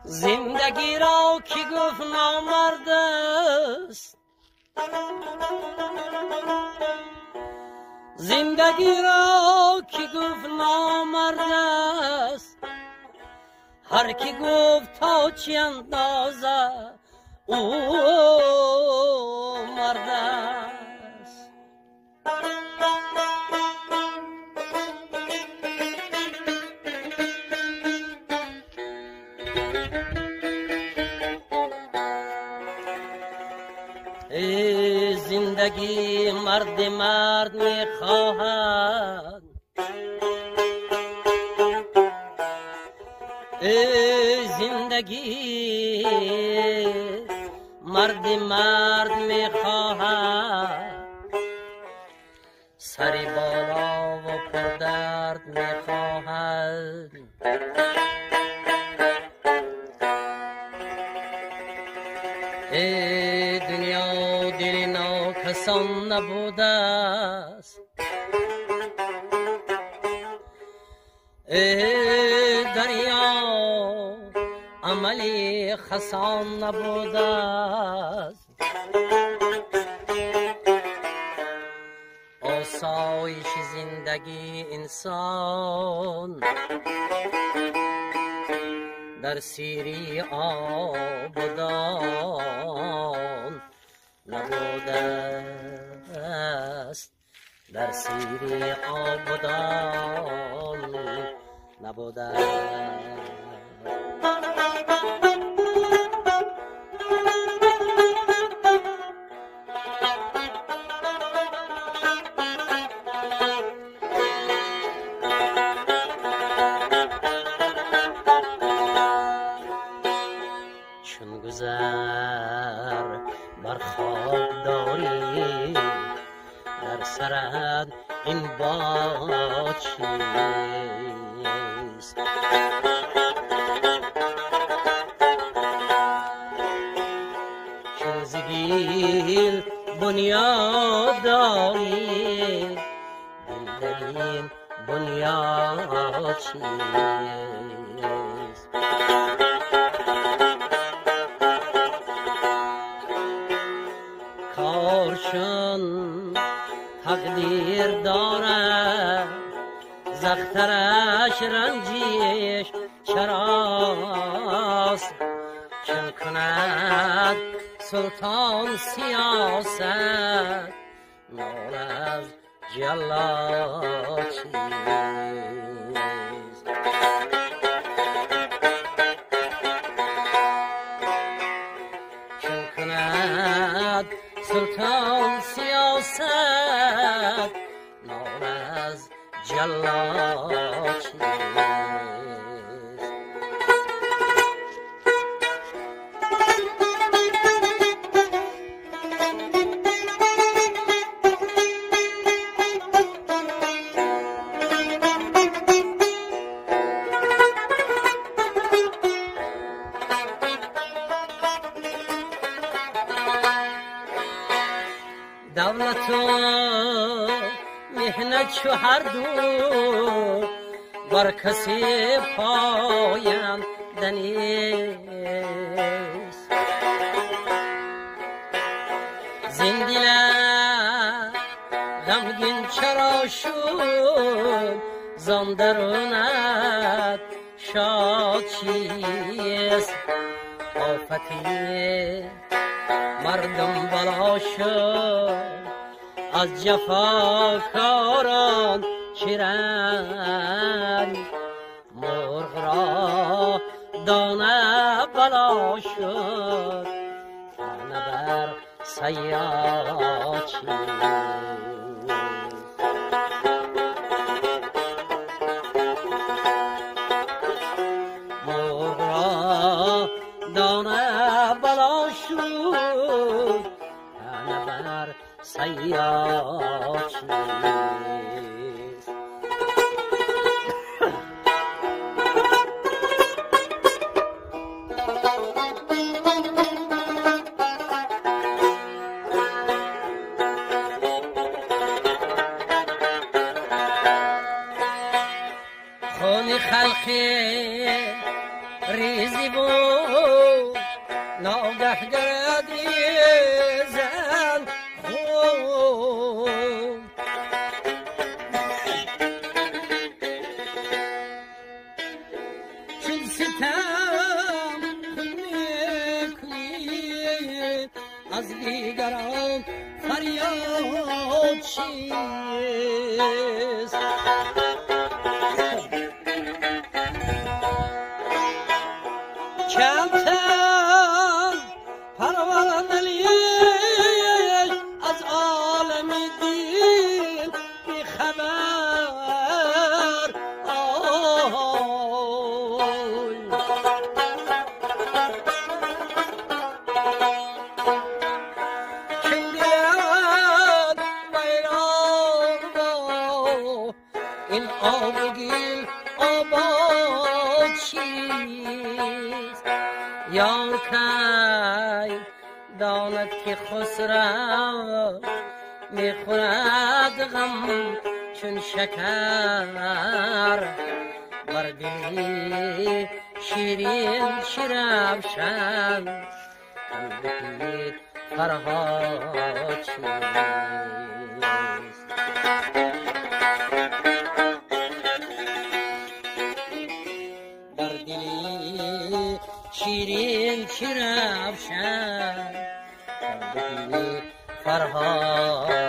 زندگی را کی گفت نامرد است، زندگی را کی گفت نامرد است، هر کی گفت تا چی اندازه او مرد است. زندگی مرد میخواهد، زندگی مرد میخواهد، سری بالا و پردرد میخواهد. دنیا دل ناکسان نبوده است، دریا عملی خسان نبوده است. آسایش زندگی انسان در سیری آبادان نبوده است، در سیری آبادان نبوده است. بر خواب داری در سرت این با چیست؟ چون زگیل بنیاد داری در این بنیاد چیست؟ کارشون تقدیر دارد، زخترش رنجیش چراست، چون کند سلطان سیاست نور از جلاد چیست؟ چون کند سلطان سیاست نور از جلاد چیست؟ دولت و مهنت چو هر دو بر کسی پاینده نیست. زین دل غمگین چرا شد، زان درونت شاد چیست؟ آفتی مردم بلا شد، از جفاکاران چه رنج؟ مرغ را دانه بلا شد، دانه بر صیاد چیست؟ مرغ را دانه بلا شد، دانه بر صیاد چیست؟ خون خلقی ریزی بود ناگه گرد ریزن خون چون ستم خون میکنی از دیگران فریاد چیست کمتر پروردلیش از عالم دین بی خبر کندیان ویران این آب و گیل آباد چیست یار کی داند که خسرو میخورد غم چون شکر بر دلی شیرین شیرافشان قلبی فرهاد چیست بر دلی شیرین شیرافشان قلبی فرهاد